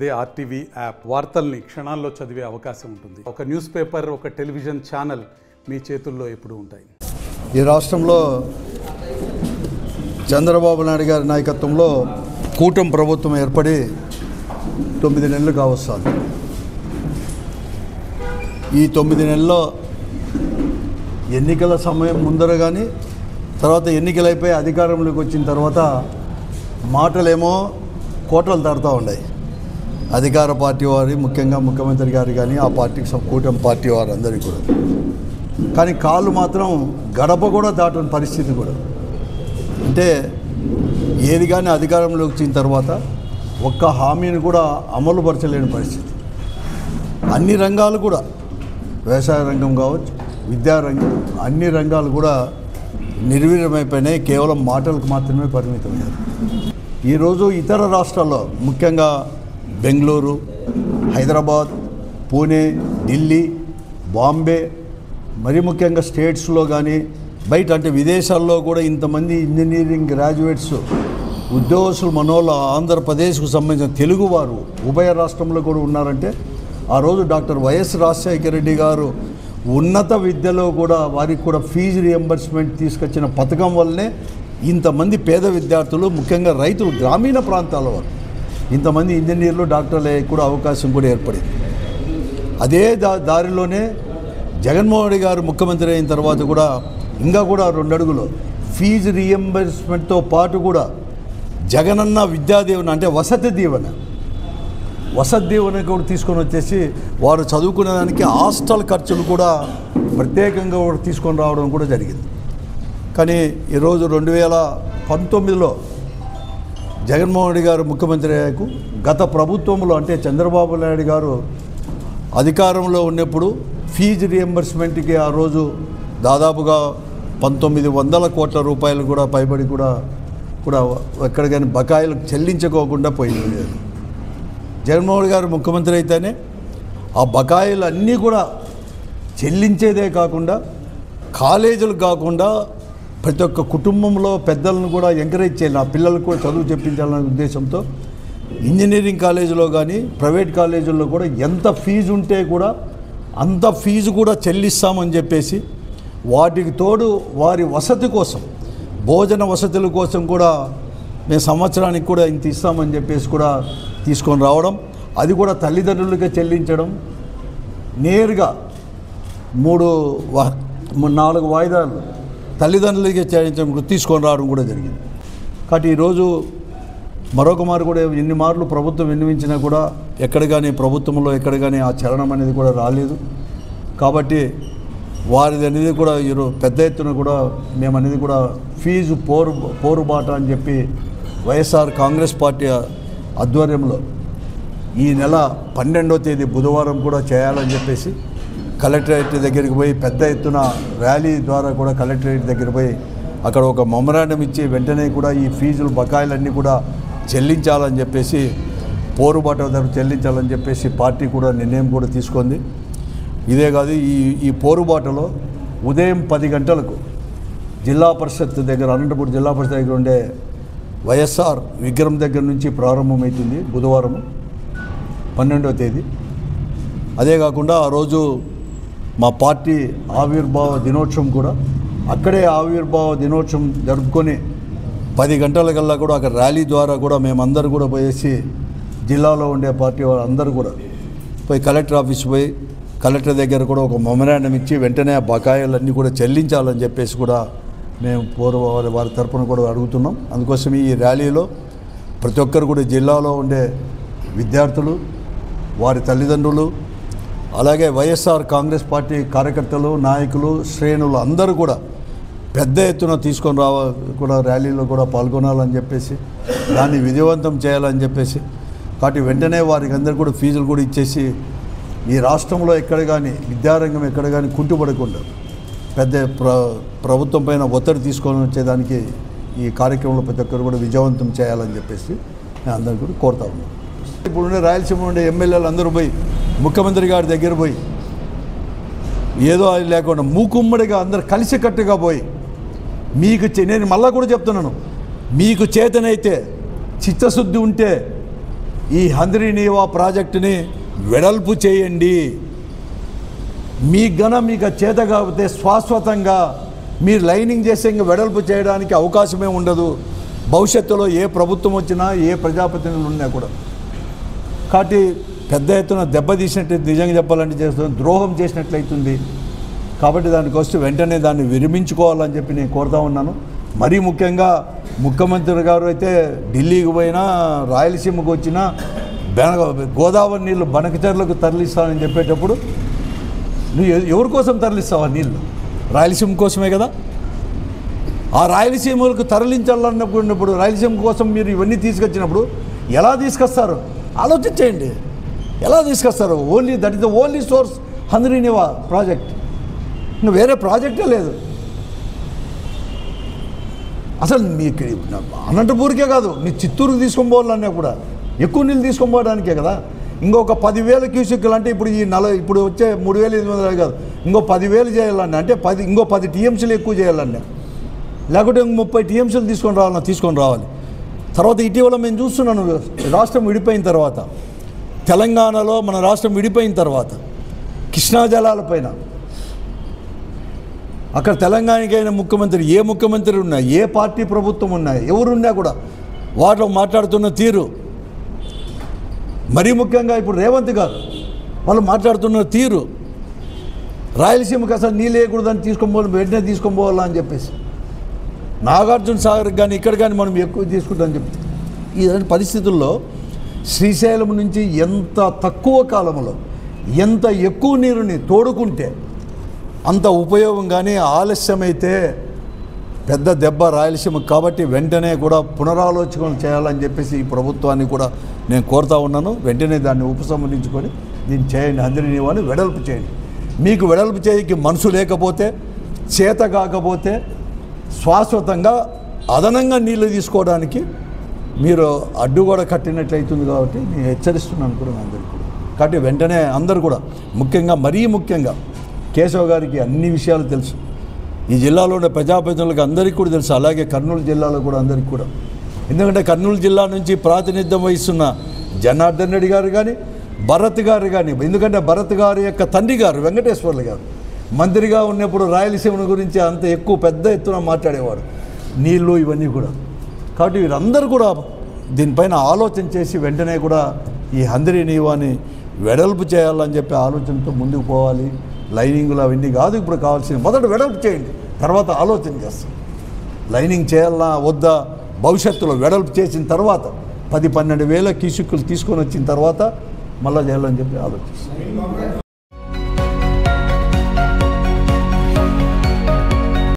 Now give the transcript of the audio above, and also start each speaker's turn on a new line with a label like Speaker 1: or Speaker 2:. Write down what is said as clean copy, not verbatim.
Speaker 1: అదే RTV app వార్తల్ని క్షణాల్లో చదివే అవకాశం ఉంటుంది. ఒక న్యూస్ పేపర్, ఒక టెలివిజన్ ఛానల్ మీ చేతుల్లో ఎప్పుడూ ఉంటాయి.
Speaker 2: ఈ రాష్ట్రంలో చంద్రబాబు నాయుడు గారి నాయకత్వంలో కూటమి ప్రభుత్వం ఏర్పడి 9 నెలలు కావస్తుంది. ఈ 9 నెలల్లో ఎన్నికల సమయం ముందర కానీ తర్వాత ఎన్నికలైపోయి అధికారంలోకి వచ్చిన తర్వాత మాటలేమో కోటలు దాటుతూ ఉన్నాయి. అధికార పార్టీ వారి, ముఖ్యంగా ముఖ్యమంత్రి గారు కానీ ఆ పార్టీకి కూటమి పార్టీ వారు అందరికీ కూడా, కానీ కాళ్ళు మాత్రం గడప కూడా దాటని పరిస్థితి కూడా. అంటే ఏది కానీ అధికారంలోకి వచ్చిన తర్వాత ఒక్క హామీని కూడా అమలు పరచలేని పరిస్థితి. అన్ని రంగాలు కూడా, వ్యవసాయ రంగం కావచ్చు, విద్యారంగం, అన్ని రంగాలు కూడా నిర్వీర్యమైపోయినాయి. కేవలం మాటలకు మాత్రమే పరిమితమయ్యారు. ఈరోజు ఇతర రాష్ట్రాల్లో, ముఖ్యంగా బెంగళూరు, హైదరాబాద్, పూణే, ఢిల్లీ, బాంబే, మరి ముఖ్యంగా స్టేట్స్లో కానీ బయట అంటే విదేశాల్లో కూడా ఇంతమంది ఇంజనీరింగ్ గ్రాడ్యుయేట్స్ ఉద్యోగస్తులు మనోళ్ళ ఆంధ్రప్రదేశ్కు సంబంధించిన తెలుగువారు ఉభయ రాష్ట్రంలో కూడా ఉన్నారంటే ఆ రోజు డాక్టర్ వైఎస్ రాజశేఖర రెడ్డి గారు ఉన్నత విద్యలో కూడా వారికి కూడా ఫీజు రియంబర్స్మెంట్ తీసుకొచ్చిన పథకం వల్లనే ఇంతమంది పేద విద్యార్థులు, ముఖ్యంగా రైతులు, గ్రామీణ ప్రాంతాల వారు ఇంతమంది ఇంజనీర్లు, డాక్టర్లు కూడా అవకాశం కూడా ఏర్పడింది. అదే దారిలోనే జగన్మోహన్ రెడ్డి గారు ముఖ్యమంత్రి అయిన తర్వాత కూడా ఇంకా కూడా 2 అడుగులు ఫీజు రియంబర్స్మెంట్తో పాటు కూడా జగనన్న విద్యాదీవెన అంటే వసతి దీవెన కూడా తీసుకొని వచ్చేసి వారు చదువుకునేదానికి హాస్టల్ ఖర్చులు కూడా ప్రత్యేకంగా కూడా తీసుకొని రావడం కూడా జరిగింది. కానీ ఈరోజు 2019లో జగన్మోహన్ రెడ్డి గారు ముఖ్యమంత్రి అయ్యాకు గత ప్రభుత్వంలో అంటే చంద్రబాబు నాయుడు గారు అధికారంలో ఉన్నప్పుడు ఫీజు రియంబర్స్మెంట్కి ఆ రోజు దాదాపుగా 1900 కోట్ల రూపాయలు కూడా పైబడి కూడా ఎక్కడ కానీ బకాయిలు చెల్లించుకోకుండా పోయింది. జగన్మోహన్ గారు ముఖ్యమంత్రి అయితేనే ఆ బకాయిలు అన్నీ కూడా చెల్లించేదే కాకుండా కాలేజీలు కాకుండా ప్రతి ఒక్క కుటుంబంలో పెద్దలను కూడా ఎంకరేజ్ చేయాలి, ఆ పిల్లలకు కూడా చదువు చెప్పించాలనే ఉద్దేశంతో ఇంజనీరింగ్ కాలేజీలో కానీ ప్రైవేట్ కాలేజీల్లో కూడా ఎంత ఫీజు ఉంటే కూడా అంత ఫీజు కూడా చెల్లిస్తామని చెప్పేసి వాటికి తోడు వారి వసతి కోసం, భోజన వసతుల కోసం కూడా మేము సంవత్సరానికి కూడా ఇంత ఇస్తామని చెప్పేసి కూడా తీసుకొని రావడం, అది కూడా తల్లిదండ్రులకే చెల్లించడం, నేరుగా 4 వాయిదాలు తల్లిదండ్రులకే చెల్లించడం తీసుకొని రావడం కూడా జరిగింది. కాబట్టి ఈరోజు మరొక మారు కూడా ఎన్ని మార్లు ప్రభుత్వం విన్నవించినా కూడా ఎక్కడ కానీ ప్రభుత్వంలో ఎక్కడ కానీ ఆ చలనం అనేది కూడా రాలేదు. కాబట్టి వారిది అనేది కూడా ఈరోజు పెద్ద ఎత్తున కూడా మేము అనేది కూడా ఫీజు పోరుబాట అని చెప్పి వైఎస్ఆర్ కాంగ్రెస్ పార్టీ ఆధ్వర్యంలో ఈ నెల 12వ తేదీ బుధవారం కూడా చేయాలని చెప్పేసి కలెక్టరేట్ దగ్గరికి పోయి పెద్ద ఎత్తున ర్యాలీ ద్వారా కూడా కలెక్టరేట్ దగ్గర పోయి అక్కడ ఒక మెమరాండం ఇచ్చి వెంటనే కూడా ఈ ఫీజులు బకాయిలన్నీ కూడా చెల్లించాలని చెప్పేసి, పోరుబాట ధర చెల్లించాలని చెప్పేసి పార్టీ కూడా నిర్ణయం కూడా తీసుకుంది. ఇదే కాదు, ఈ పోరుబాటలో ఉదయం 10 గంటలకు జిల్లా పరిషత్ దగ్గర, అనంతపురం జిల్లా పరిషత్ దగ్గర ఉండే వైఎస్ఆర్ విగ్రహం దగ్గర నుంచి ప్రారంభమవుతుంది బుధవారం 12వ తేదీ. అదే కాకుండా ఆ రోజు మా పార్టీ ఆవిర్భావ దినోత్సవం కూడా అక్కడే ఆవిర్భావ దినోత్సవం జరుపుకొని 10 గంటలకల్లా కూడా అక్కడ ర్యాలీ ద్వారా కూడా మేమందరూ కూడా పోయేసి జిల్లాలో ఉండే పార్టీ వాళ్ళందరూ కూడా పోయి కలెక్టర్ ఆఫీస్ పోయి కలెక్టర్ దగ్గర కూడా ఒక మెమరాండం ఇచ్చి వెంటనే ఆ బకాయిలన్నీ కూడా చెల్లించాలని చెప్పేసి కూడా మేము వారి తరపున కూడా అడుగుతున్నాం. అందుకోసం ఈ ర్యాలీలో ప్రతి ఒక్కరు కూడా జిల్లాలో ఉండే విద్యార్థులు, వారి తల్లిదండ్రులు, అలాగే వైఎస్ఆర్ కాంగ్రెస్ పార్టీ కార్యకర్తలు, నాయకులు, శ్రేణులు అందరూ కూడా పెద్ద ఎత్తున తీసుకొని కూడా ర్యాలీలో కూడా పాల్గొనాలని చెప్పేసి దాన్ని విజయవంతం చేయాలని చెప్పేసి, కాబట్టి వెంటనే వారికి అందరూ కూడా ఫీజులు కూడా ఇచ్చేసి ఈ రాష్ట్రంలో ఎక్కడ కానీ విద్యారంగం ఎక్కడ కానీ కుంటుపడకుండా పెద్ద ప్రభుత్వం పైన ఒత్తిడి తీసుకొని వచ్చేదానికి ఈ కార్యక్రమంలో ప్రతి ఒక్కరు కూడా విజయవంతం చేయాలని చెప్పేసి నేను అందరికీ కూడా కోరుతా ఉన్నాను. ఇప్పుడు రాయలసీమ ఉండే ఎమ్మెల్యేలు అందరూ పోయి ముఖ్యమంత్రి గారి దగ్గర పోయి ఏదో అది లేకుండా మూకుమ్మడిగా అందరు కలిసికట్టుగా పోయి నేను మళ్ళా కూడా చెప్తున్నాను, మీకు చేతనైతే చిత్తశుద్ధి ఉంటే ఈ హంద్రీ నీవా ప్రాజెక్టుని వెడల్పు చేయండి. మీకు చేత కాకపోతే శాశ్వతంగా మీరు లైనింగ్ చేసే ఇంకా వెడల్పు చేయడానికి అవకాశమే ఉండదు. భవిష్యత్తులో ఏ ప్రభుత్వం వచ్చినా ఏ ప్రజాప్రతినిధులు ఉన్నా కూడా. కాబట్టి పెద్ద ఎత్తున దెబ్బతీసినట్టు నిజంగా చెప్పాలంటే చేస్తుంది, ద్రోహం చేసినట్లయితుంది. కాబట్టి దానికోసం వెంటనే దాన్ని విరమించుకోవాలని చెప్పి నేను కోరుతా ఉన్నాను. మరీ ముఖ్యంగా ముఖ్యమంత్రి గారు అయితే ఢిల్లీకి పోయినా, రాయలసీమకు వచ్చినా గోదావరి నీళ్ళు బనకచర్లకు తరలిస్తానని చెప్పేటప్పుడు నువ్వు ఎవరి కోసం తరలిస్తావా నీళ్ళు? రాయలసీమ కోసమే కదా. ఆ రాయలసీమలకు తరలించాలన్నప్పుడు రాయలసీమ కోసం మీరు ఇవన్నీ తీసుకొచ్చినప్పుడు ఎలా తీసుకొస్తారు ఆలోచించేయండి. ఎలా తీసుకొస్తారు? That is the only source Handri Neeva project. ఇంకా వేరే ప్రాజెక్టే లేదు. అసలు మీకు అనంతపూర్కే కాదు, మీ చిత్తూరుకి తీసుకొని పోవాలన్నా కూడా ఎక్కువ నీళ్ళు తీసుకొని పోవడానికే కదా. ఇంకొక 10,000 క్యూసెక్కులు అంటే ఇప్పుడు ఇప్పుడు వచ్చే 3,800 కాదు, ఇంకో 10,000 చేయాలన్నా అంటే ఇంకో 10 టీఎంసీలు ఎక్కువ చేయాలన్నా, లేకుంటే ఇంకో 30 టీఎంసీలు తీసుకొని రావాలి. తర్వాత ఇటీవల మేము చూస్తున్నాను, రాష్ట్రం విడిపోయిన తర్వాత, తెలంగాణలో మన రాష్ట్రం విడిపోయిన తర్వాత కృష్ణా జలాలపైన అక్కడ తెలంగాణకైన ముఖ్యమంత్రి, ఏ ముఖ్యమంత్రి ఉన్నా, ఏ పార్టీ ప్రభుత్వం ఉన్నా, ఎవరున్నా కూడా వాటిలో మాట్లాడుతున్న తీరు, మరీ ముఖ్యంగా ఇప్పుడు రేవంత్ గారు వాళ్ళు మాట్లాడుతున్న తీరు, రాయలసీమకి అసలు నీళ్ళు వేయకూడదని వెంటనే తీసుకొని పోవాలా అని చెప్పేసి, నాగార్జున సాగర్ కానీ ఇక్కడ కానీ మనం ఎక్కువ తీసుకుంటామని చెప్తే, ఇలాంటి పరిస్థితుల్లో శ్రీశైలం నుంచి ఎంత తక్కువ కాలంలో ఎంత ఎక్కువ నీరుని తోడుకుంటే అంత ఉపయోగం. కానీ ఆలస్యమైతే పెద్ద దెబ్బ రాయలసీమకు. కాబట్టి వెంటనే కూడా పునరాలోచన చేయాలని చెప్పేసి ఈ ప్రభుత్వాన్ని కూడా నేను కోరుతా ఉన్నాను. వెంటనే దాన్ని ఉపసంహరించుకొని దీన్ని చేయండి, హంద్రీ నీవాని వెడల్పు చేయండి. మీకు వెడల్పు చేయకి మనసు లేకపోతే, చేత కాకపోతే శాశ్వతంగా అదనంగా నీళ్లు తీసుకోవడానికి మీరు అడ్డు కూడా కట్టినట్లయితుంది. కాబట్టి నేను హెచ్చరిస్తున్నాను కూడా అందరికీ కూడా. కాబట్టి వెంటనే అందరూ కూడా, ముఖ్యంగా మరీ ముఖ్యంగా కేశవ్ గారికి అన్ని విషయాలు తెలుసు, ఈ జిల్లాలో ఉండే ప్రజాప్రతినిధులకు అందరికీ కూడా తెలుసు, అలాగే కర్నూలు జిల్లాలో కూడా అందరికీ కూడా. ఎందుకంటే కర్నూలు జిల్లా నుంచి ప్రాతినిధ్యం వహిస్తున్న జనార్దన్ రెడ్డి గారు కానీ, భరత్ గారు కానీ, ఎందుకంటే భరత్ గారి యొక్క తండ్రి గారు వెంకటేశ్వర్లు గారు మంత్రిగా ఉన్నప్పుడు రాయలసీమ గురించి అంత ఎక్కువ పెద్ద ఎత్తున మాట్లాడేవాడు, నీళ్ళు ఇవన్నీ కూడా. కాబట్టి వీరందరూ కూడా దీనిపైన ఆలోచన చేసి వెంటనే కూడా ఈ హంద్రీ నీవాని వెడల్పు చేయాలని చెప్పి ఆలోచనతో ముందుకు పోవాలి. లైనింగ్లు అవన్నీ కాదు ఇప్పుడు కావాల్సింది, మొదట వెడల్పు చేయండి, తర్వాత ఆలోచన చేస్తాం. లైనింగ్ చేయాలా వద్దా భవిష్యత్తులో వెడల్పు చేసిన తర్వాత 10-12 వేల క్యూసెక్కులు తీసుకొని వచ్చిన తర్వాత మళ్ళీ చేయాలని చెప్పి ఆలోచిస్తాం.